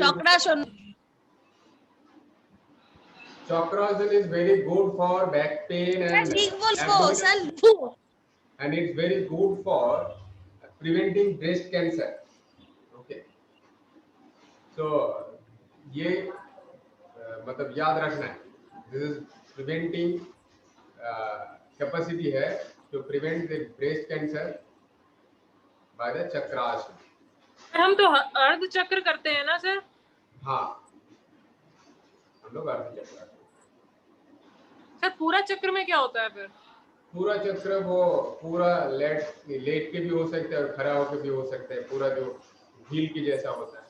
S4: চক্রাসন।
S1: Chakrasana is very good for back pain and
S4: ঠিক বলবো
S1: abdominal,
S4: sir,
S1: and it's very good for preventing breast cancer. Okay, so ये मतलब याद रखना है, this is preventing capacity है to prevent the breast cancer by the chakrasana.
S3: हम तो अर्ध चक्र करते हैं ना सर?
S1: हाँ, हम लोग अर्ध चक्र।
S3: सर पूरा चक्र में क्या होता है फिर?
S1: पूरा चक्र वो पूरा लेट के भी हो सकता है और खड़ा होकर भी हो सकता है, पूरा जो व्हील की जैसा होता है।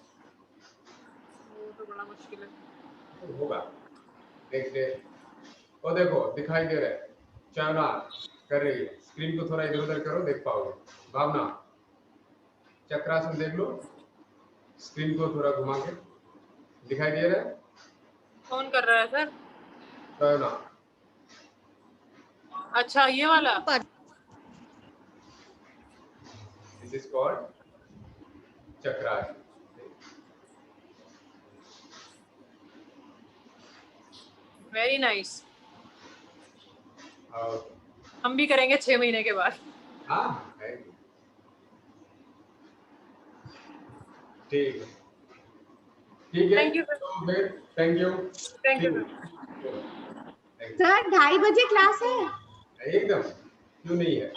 S3: वो तो बड़ा मुश्किल है।
S1: होगा, देखते। और देखो दिखाई दे रहा है, चावना कर रही है, स्क्रीन को थोड़ा इधर उधर करो, देख पाओगे। भावना चक्रासन देख लो, स्क्रीन को थोड़ा घुमा के, दिखाई दे रहा है?
S3: कौन कर रहा है सर?
S1: चावना।
S3: अच्छा ये वाला।
S1: This is called chakrasana.
S3: Very nice.
S1: और
S3: हम भी करेंगे 6 महीने के बाद।
S1: हाँ है, ठीक है, ठीक है।
S3: Thank you, sir.
S1: तो फिर thank you.
S3: Thank you sir.
S5: Sir 2:30 बजे क्लास है।
S1: एकदम, क्यों नहीं है।